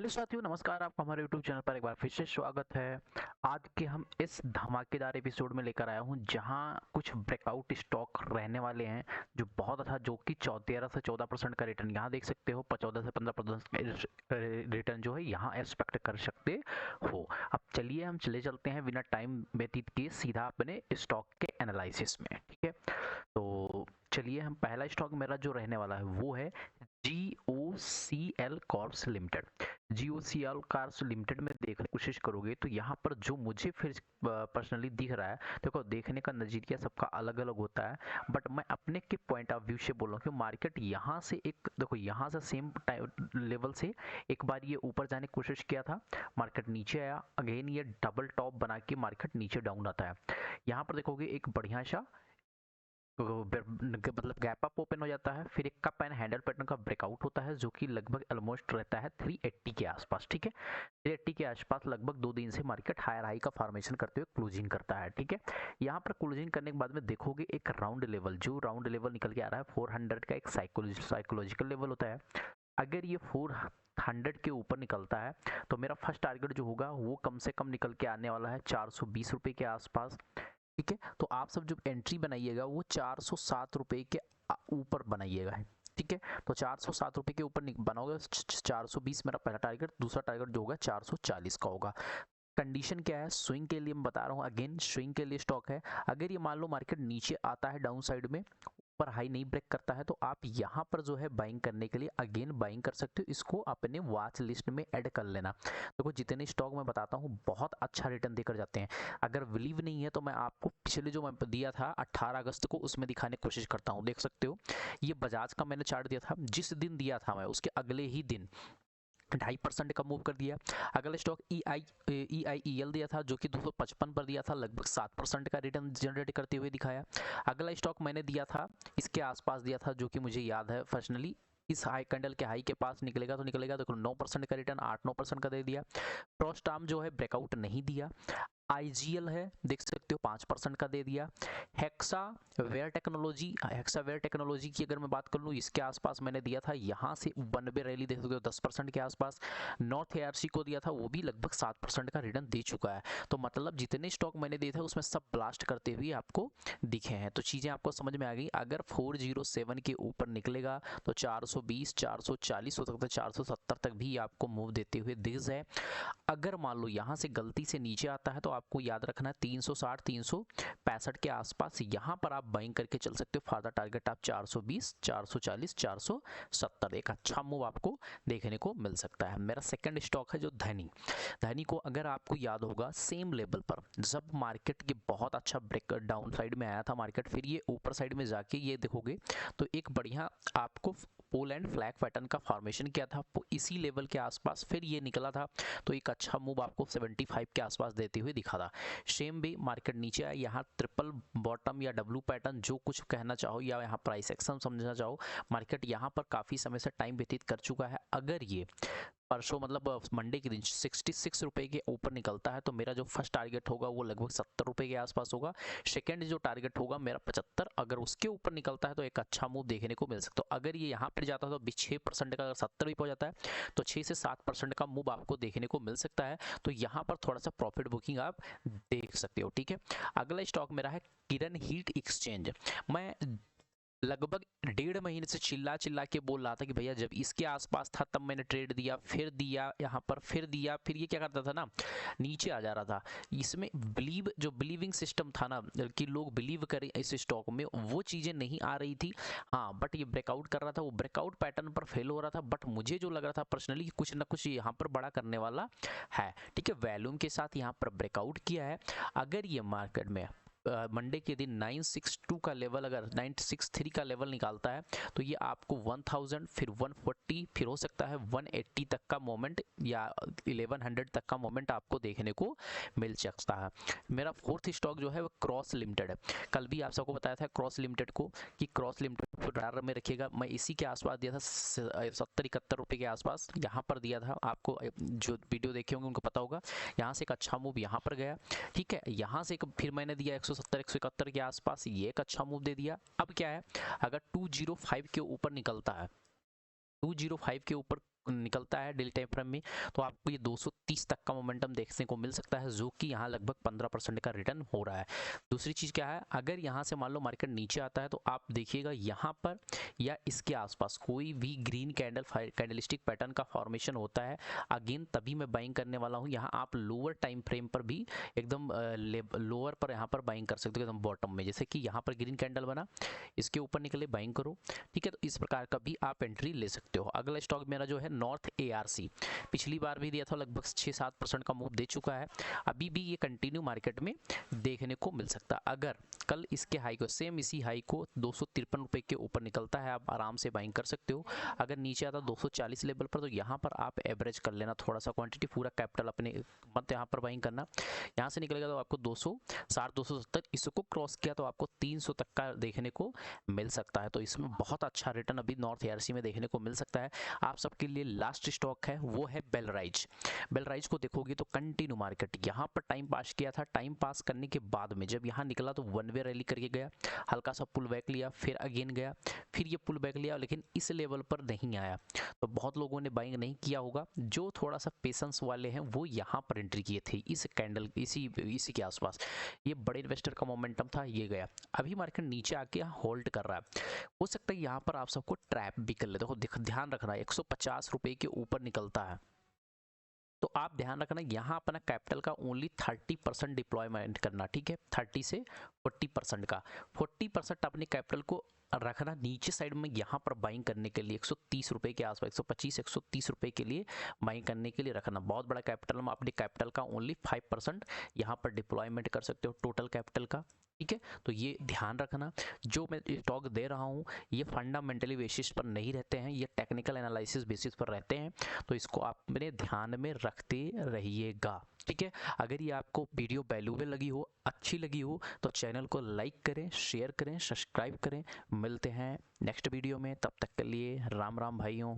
Hello साथियों, नमस्कार। आपका हमारे यूट्यूब चैनल पर एक बार फिर से स्वागत है। आज के हम इस धमाकेदार एपिसोड में लेकर आया हूं जहां कुछ ब्रेकआउट स्टॉक रहने वाले हैं जो बहुत अच्छा, जो कि 13 से 14% का रिटर्न यहां देख सकते हो। 14 से 15% रिटर्न जो है यहां एक्सपेक्ट कर सकते हो। अब चलिए हम चलते हैं बिना टाइम व्यतीत किए सीधा अपने स्टॉक के एनालिसिस में। ठीक है, तो चलिए हम पहला स्टॉक मेरा जो रहने वाला है वो है GOCL corps limited. GOCL corps limited में देखने की कोशिश करोगे तो यहाँ पर जो मुझे फिर पर्सनली दिख रहा है, देखो देखने का नजरिया सबका अलग अलग होता है, बट मैं अपने के पॉइंट ऑफ व्यू से बोल रहा हूँ कि मार्केट यहाँ से एक, देखो यहाँ से सेम लेवल से एक बार ये ऊपर जाने की कोशिश किया था, मार्केट नीचे आया, अगेन ये डबल टॉप बना के मार्केट नीचे डाउन आता है। यहाँ पर देखोगे एक बढ़िया सा मतलब गैप अप ओपन हो जाता है, फिर एक कप एंड हैंडल पैटर्न का ब्रेकआउट होता है जो कि लगभग ऑलमोस्ट रहता है 380 के आसपास। ठीक है, 380 के आसपास लगभग 2 दिन से मार्केट हायर हाई का फॉर्मेशन करते हुए क्लोजिंग करता है। ठीक है, यहाँ पर क्लोजिंग करने के बाद में देखोगे एक राउंड लेवल, जो राउंड लेवल निकल के आ रहा है 400 का, एक साइकोलॉजिकल लेवल होता है। अगर ये 400 के ऊपर निकलता है तो मेरा फर्स्ट टारगेट जो होगा वो कम से कम निकल के आने वाला है 420 रुपये के आसपास। ठीक है, तो आप सब जो एंट्री बनाइएगा वो 407 रुपये के ऊपर बनाइएगा। ठीक है, तो 407 रुपये के ऊपर बनाओगे। 420 मेरा पहला टारगेट, दूसरा टारगेट जो होगा 440 का होगा। कंडीशन क्या है, स्विंग के लिए मैं बता रहा हूँ, अगेन स्विंग के लिए स्टॉक है। अगर ये मान लो मार्केट नीचे आता है डाउन साइड में, ऊपर हाई नहीं ब्रेक करता है, तो आप यहाँ पर जो है बाइंग करने के लिए अगेन बाइंग कर सकते हो। इसको अपने वॉच लिस्ट में ऐड कर लेना। देखो जितने स्टॉक मैं बताता हूँ बहुत अच्छा रिटर्न देकर जाते हैं। अगर बिलीव नहीं है तो मैं आपको पिछले जो मैं दिया था 18 अगस्त को, उसमें दिखाने की कोशिश करता हूँ। देख सकते हो ये बजाज का मैंने चार्ट दिया था, जिस दिन दिया था मैं उसके अगले ही दिन 2.5% का मूव कर दिया। अगला स्टॉक EIEL दिया था जो कि 255 पर दिया था, लगभग 7% का रिटर्न जनरेट करते हुए दिखाया। अगला स्टॉक मैंने दिया था इसके आसपास दिया था, जो कि मुझे याद है पर्सनली, इस हाई कैंडल के हाई के पास निकलेगा तो निकलेगा। देखो 9% का रिटर्न, 8-9% का दे दिया। प्रोस्टाम जो है ब्रेकआउट नहीं दिया। IGL है, देख सकते हो 5% का दे दिया। हेक्सावेयर टेक्नोलॉजी की अगर मैं बात कर लूँ, इसके आसपास मैंने दिया था, यहाँ से वन वे रैली देख सकते हो 10% के आसपास। नॉर्थ ARC को दिया था, वो भी लगभग 7% का रिटर्न दे चुका है। तो मतलब जितने स्टॉक मैंने दिए थे उसमें सब ब्लास्ट करते हुए आपको दिखे हैं। तो चीज़ें आपको समझ में आ गई। अगर 407 के ऊपर निकलेगा तो 420, 440 हो सकता है, 470 तक भी आपको मूव देते हुए दिख जाए। अगर मान लो यहाँ से गलती से नीचे आता है तो आपको याद रखना है 360, 365 के आसपास यहाँ पर आप बाइंग करके चल सकते हो। फादर टारगेट आप 420, 440, 470, एक अच्छा मूव आपको देखने को मिल सकता है। मेरा सेकंड स्टॉक है जो धनी को अगर आपको याद होगा सेम लेवल पर जब मार्केट के बहुत अच्छा ब्रेक डाउन साइड में आया था मार्केट, फिर ये ऊपर साइड में जाके ये देखोगे तो एक बढ़िया आपको पोल एंड फ्लैग पैटर्न का फॉर्मेशन किया था इसी लेवल के आसपास, फिर ये निकला था तो एक अच्छा मूव आपको 75 के आसपास देते हुए दिखा था। सेम भी मार्केट नीचे आया, यहाँ ट्रिपल बॉटम या डब्लू पैटर्न जो कुछ कहना चाहो या यहाँ प्राइस एक्शन समझना चाहो, मार्केट यहाँ पर काफ़ी समय से टाइम व्यतीत कर चुका है। अगर ये परसों मतलब मंडे के दिन 66 रुपये के ऊपर निकलता है तो मेरा जो फर्स्ट टारगेट होगा वो लगभग 70 रुपये के आसपास होगा। सेकंड जो टारगेट होगा मेरा 75, अगर उसके ऊपर निकलता है तो एक अच्छा मूव देखने को मिल सकता है। तो अगर ये यहाँ पर जाता है तो 6% का, अगर 70 भी हो जाता है तो 6 से 7% का मूव आपको देखने को मिल सकता है। तो यहाँ पर थोड़ा सा प्रॉफिट बुकिंग आप देख सकते हो। ठीक है, अगला स्टॉक मेरा है किरण हीट एक्सचेंज। मैं लगभग 1.5 महीने से चिल्ला चिल्ला के बोल रहा था कि भैया जब इसके आसपास था तब मैंने ट्रेड दिया, फिर दिया यहाँ पर, फिर दिया, फिर ये क्या करता था ना, नीचे आ जा रहा था। इसमें बिलीविंग सिस्टम था ना कि लोग बिलीव करें इस स्टॉक में, वो चीज़ें नहीं आ रही थी। हाँ, बट ये ब्रेकआउट कर रहा था, वो ब्रेकआउट पैटर्न पर फेल हो रहा था, बट मुझे जो लग रहा था पर्सनली कुछ ना कुछ यहाँ पर बड़ा करने वाला है। ठीक है, वैल्यूम के साथ यहाँ पर ब्रेकआउट किया है। अगर ये मार्केट में मंडे के दिन 962 का लेवल, अगर 963 का लेवल निकालता है तो ये आपको 1000, फिर 140, फिर हो सकता है 180 तक का मोमेंट या 1100 तक का मोमेंट आपको देखने को मिल सकता है। मेरा फोर्थ स्टॉक जो है वो क्रॉस लिमिटेड है। कल भी आप सबको बताया था क्रॉस लिमिटेड को कि क्रॉस लिमिटेड को रडार में रखिएगा। मैं इसी के आसपास दिया था 70-71 रुपये के आसपास, यहाँ पर दिया था। आपको जो वीडियो देखे होंगे उनको पता होगा। यहाँ से एक अच्छा मूव यहाँ पर गया। ठीक है, यहाँ से फिर मैंने दिया 170-171 के आसपास, ये एक अच्छा मूव दे दिया। अब क्या है, अगर 205 के ऊपर निकलता है, 205 के ऊपर निकलता है डेली टाइम फ्रेम में तो आपको ये 230 तक का मोमेंटम देखने को मिल सकता है, जो कि यहाँ लगभग 15% का रिटर्न हो रहा है। दूसरी चीज़ क्या है, अगर यहाँ से मान लो मार्केट नीचे आता है तो आप देखिएगा यहाँ पर या इसके आसपास कोई भी ग्रीन कैंडलस्टिक पैटर्न का फॉर्मेशन होता है, अगेन तभी मैं बाइंग करने वाला हूँ। यहाँ आप लोअर टाइम फ्रेम पर भी एकदम लोअर पर यहाँ पर बाइंग कर सकते हो, एकदम बॉटम में, जैसे कि यहाँ पर ग्रीन कैंडल बना, इसके ऊपर निकले बाइंग करो, ठीक है। तो इस प्रकार का भी आप एंट्री ले सकते हो। अगला स्टॉक मेरा जो है नॉर्थ ARC, पिछली बार भी दिया था, लगभग 6-7% का मूव दे चुका है, अभी भी ये कंटिन्यू मार्केट में देखने को मिल सकता है। अगर कल इसके हाई को, सेम इसी हाई को 253 रुपये के ऊपर निकलता है, आप आराम से बाइंग कर सकते हो। अगर नीचे आता 240 लेवल पर, तो यहाँ पर आप एवरेज कर लेना थोड़ा सा क्वांटिटी, पूरा कैपिटल अपने मत यहाँ पर बाइंग करना। यहाँ से निकलेगा तो आपको 260 270, इसको क्रॉस किया तो आपको 300 तक का देखने को मिल सकता है। तो इसमें बहुत अच्छा रिटर्न अभी नॉर्थ ARC में देखने को मिल सकता है। आप सबके लिए लास्ट स्टॉक है वो है बेलराइज। बेलराइज को देखोगे तो कंटिन्यू मार्केट यहाँ पर टाइम पास किया था, टाइम पास करने के बाद में जब यहाँ निकला तो वन वे रैली करके गया, हल्का सा पुल बैक लिया, फिर अगेन गया, फिर ये पुल बैक लिया, लेकिन इस लेवल पर नहीं आया। तो बहुत लोगों ने बाइंग नहीं किया होगा, जो थोड़ा सा पेशेंस वाले हैं वो यहाँ पर एंट्री किए थे, इस कैंडल इसी के आसपास। ये बड़े इन्वेस्टर का मोमेंटम था, ये गया। अभी मार्केट नीचे आके होल्ड कर रहा है, हो सकता है यहाँ पर आप सबको ट्रैप भी कर ले। देखो ध्यान रखना, 150 रुपये के ऊपर निकलता है तो आप ध्यान रखना, यहाँ अपना कैपिटल का ओनली 30% डिप्लॉयमेंट करना, ठीक है। 30 से 40% का, 40% अपने कैपिटल को रखना नीचे साइड में, यहाँ पर बाइंग करने के लिए 130 रुपये के आसपास, 125-130 रुपये के लिए बाइंग करने के लिए रखना। बहुत बड़ा कैपिटल में अपने कैपिटल का ओनली 5% यहाँ पर डिप्लॉयमेंट कर सकते हो टोटल कैपिटल का, ठीक है। तो ये ध्यान रखना, जो मैं स्टॉक दे रहा हूँ ये फंडामेंटली बेसिस पर नहीं रहते हैं, ये टेक्निकल एनालिसिस बेसिस पर रहते हैं, तो इसको आप अपने ध्यान में रखते रहिएगा, ठीक है। अगर ये आपको वीडियो वैल्यूएबल लगी हो, अच्छी लगी हो, तो चैनल को लाइक करें, शेयर करें, सब्सक्राइब करें। मिलते हैं नेक्स्ट वीडियो में, तब तक के लिए राम राम भाइयों।